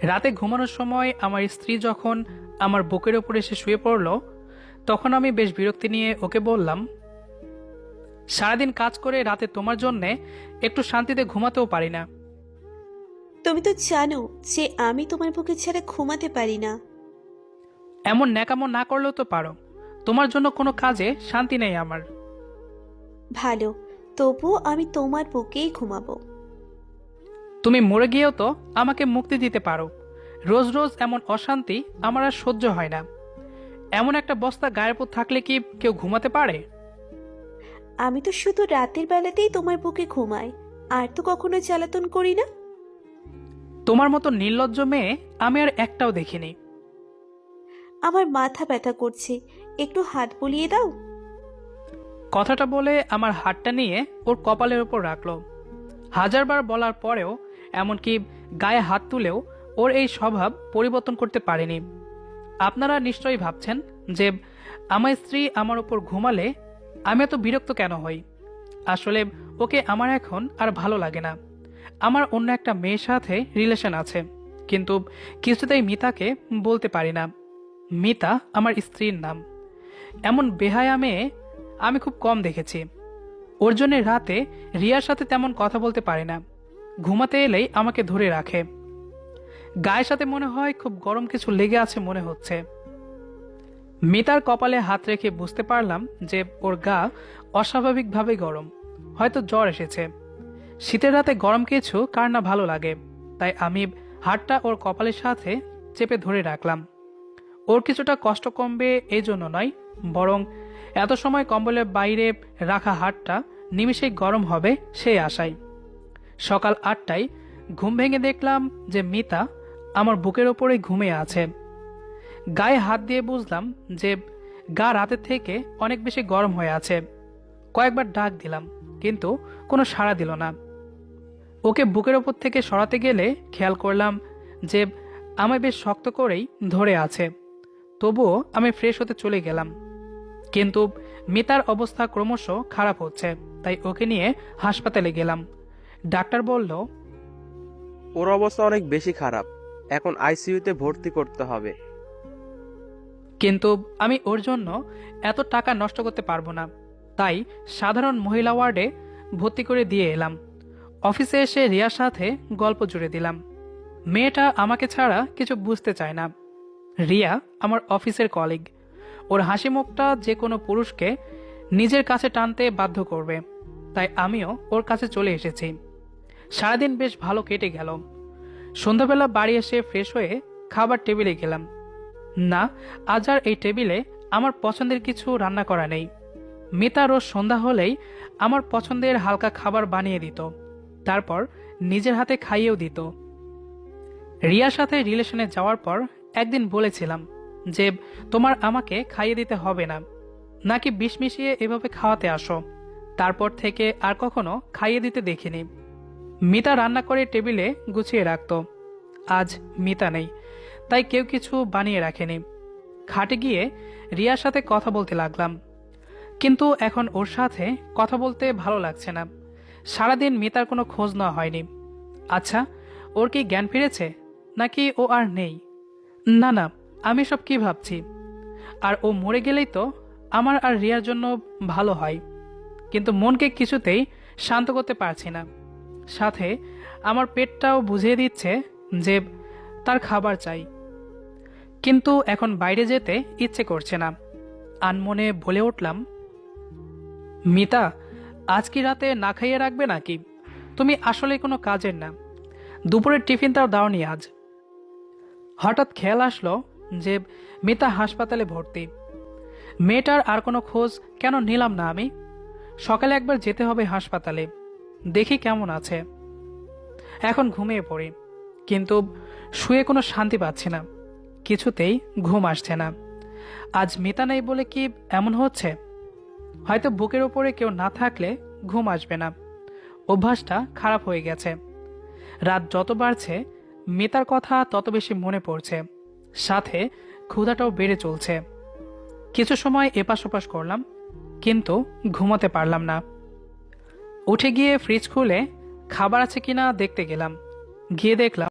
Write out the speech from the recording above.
রাতে ঘুমানোর সময় আমার স্ত্রী যখন আমার বুকের ওপর এসে শুয়ে পড়ল, তখন আমি বেশ বিরক্তি নিয়ে ওকে বললাম, সারাদিন কাজ করে রাতে তোমার জন্যে একটু শান্তিতে ঘুমাতেও পারি না। তুমি তো জানো যে আমি তোমার বুকে ছাড়া ঘুমাতে পারি না। এমন ন্যাকামো না করলেও তো পারো। তোমার জন্য কোনো কাজে শান্তি নেই আমার। ভালো, তবুও আমি তোমার বুকেই ঘুমাবো। তুমি মরে গিয়েও তো আমাকে মুক্তি দিতে পারো। রোজ রোজ এমন অশান্তি আমার আর সহ্য হয় না। এমন একটা বস্তা গায়ের উপর থাকলে কি কেউ ঘুমাতে পারে? আমি তো শুধু রাতের বেলাতেই তোমার বুকে ঘুমাই, আর তো কখনো জ্বালাতন করি না। তোমার মতো নির্লজ্জ মেয়ে আমি আর একটাও দেখিনি। আমার মাথা ব্যথা করছে, একটু হাত বুলিয়ে দাও। কথাটা বলে আমার হাতটা নিয়ে ওর কপালের উপর রাখলো। হাজারবার বলার পরেও, এমনকি গায়ে হাত তুলেও ওর এই স্বভাব পরিবর্তন করতে পারেনি। আপনারা নিশ্চয়ই ভাবছেন যে আমার স্ত্রী আমার উপর ঘুমালে আমি এত বিরক্ত কেন হই। আসলে ওকে আমার এখন আর ভালো লাগে না। আমার অন্য একটা মেয়ের সাথে রিলেশন আছে, কিন্তু কিছুতেই মিতাকে বলতে পারি না। মিতা আমার স্ত্রীর নাম। এমন বেহায়া মেয়ে আমি খুব কম দেখেছি। ওর জন্য রাতে রিয়ার সাথে তেমন কথা বলতে পারে না। ঘুমাতে এলেই আমাকে ধরে রাখে। গায়ের সাথে মনে হয় খুব গরম কিছু লেগে আছে মনে হচ্ছে। মিতার কপালে হাত রেখে বুঝতে পারলাম যে ওর গা অস্বাভাবিকভাবে গরম। হয়তো জ্বর এসেছে। শীতের রাতে গরম কিছু কার না ভালো লাগে। তাই আমি হাতটা ওর কপালের সাথে চেপে ধরে রাখলাম। ওর কিছুটা কষ্ট কমবে এই জন্য নয়, বরং এত সময় কম্বলের বাইরে রাখা হাতটা নিমিষেই গরম হবে সেই আশায়। সকাল 8টায় ঘুম ভেঙে দেখলাম যে মিতা আমার বুকের ওপরেই ঘুমিয়ে আছে। গায়ে হাত দিয়ে বুঝলাম যে গা রাতের থেকে অনেক বেশি গরম হয়ে আছে। কয়েকবার ডাক দিলাম, কিন্তু কোনো সাড়া দিল না। ওকে বুকের ওপর থেকে সরাতে গেলে খেয়াল করলাম যে আমায় বেশ শক্ত করেই ধরে আছে। তবুও আমি ফ্রেশ হতে চলে গেলাম। কিন্তু মিতার অবস্থা ক্রমশ খারাপ হচ্ছে, তাই ওকে নিয়ে হাসপাতালে গেলাম। ডাক্তার বলল, ওর অবস্থা অনেক বেশি খারাপ, এখন আইসিইউতে ভর্তি করতে হবে। কিন্তু আমি ওর জন্য এত টাকা নষ্ট করতে পারবো না। তাই সাধারণ মহিলা ওয়ার্ডে ভর্তি করে দিয়ে এলাম। অফিসে এসে রিয়ার সাথে গল্প জুড়ে দিলাম। মেয়েটা আমাকে ছাড়া কিছু বুঝতে চায় না। রিয়া আমার অফিসের কলিগ। ওর হাসি মুখটা যে কোনো পুরুষকে নিজের কাছে টানতে বাধ্য করবে। তাই আমিও ওর কাছে চলে এসেছি। সারাদিন বেশ ভালো কেটে গেল। সন্ধ্যাবেলা বাড়ি এসে ফ্রেশ হয়ে খাবার টেবিলে গেলাম। না, আজ আর এই টেবিলে আমার পছন্দের কিছু রান্না করা নেই। মিতা রোজ সন্ধ্যা হলেই আমার পছন্দের হালকা খাবার বানিয়ে দিত, তারপর নিজের হাতে খাইয়েও দিত। রিয়ার সাথে রিলেশনে যাওয়ার পর একদিন বলেছিলাম যে তোমার আমাকে খাইয়ে দিতে হবে না, নাকি বিষ মিশিয়ে এভাবে খাওয়াতে আসো। তারপর থেকে আর কখনো খাইয়ে দিতে দেখিনি। মিতা রান্না করে টেবিলে গুছিয়ে রাখত। আজ মিতা নেই, তাই কেউ কিছু বানিয়ে রাখেনি। খাটে গিয়ে রিয়ার সাথে কথা বলতে লাগলাম, কিন্তু এখন ওর সাথে কথা বলতে ভালো লাগছে না। সারাদিন মিতার কোনো খোঁজ নেওয়া হয়নি। আচ্ছা, ওর কি জ্ঞান ফিরেছে, নাকি ও আর নেই? না না, আমি সব কি ভাবছি। আর ও মরে গেলেই তো আমার আর রিয়ার জন্য ভালো হয়। কিন্তু মনকে কিছুতেই শান্ত করতে পারছি না। সাথে আমার পেটটাও বুঝিয়ে দিচ্ছে যে তার খাবার চাই। কিন্তু এখন বাইরে যেতে ইচ্ছে করছে না। আনমনে বলে উঠলাম, মিতা, আজ কি রাতে না খাইয়ে রাখবে নাকি? তুমি আসলে কোনো কাজের না। দুপুরের টিফিনটাও দাওনি আজ। হঠাৎ খেয়াল আসলো যে মিতা হাসপাতালে ভর্তি। মেয়েটার আর কোনো খোঁজ কেন নিলাম না আমি? সকালে একবার যেতে হবে হাসপাতালে, দেখি কেমন আছে। এখন ঘুমিয়ে পড়ি, কিন্তু শুয়ে কোনো শান্তি পাচ্ছি না। কিছুতেই ঘুম আসছে না। আজ মিতা নেই বলে কি এমন হচ্ছে? হয়তো বুকের উপরে কেউ না থাকলে ঘুম আসবে না। অভ্যাসটা খারাপ হয়ে গেছে। রাত যত বাড়ছে মিতার কথা তত বেশি মনে পড়ছে। সাথে ক্ষুধাটাও বেড়ে চলছে। কিছু সময় এপাশ ওপাশ করলাম, কিন্তু ঘুমাতে পারলাম না। উঠে গিয়ে ফ্রিজ খুলে খাবার আছে কিনা দেখতে গেলাম। গিয়ে দেখলাম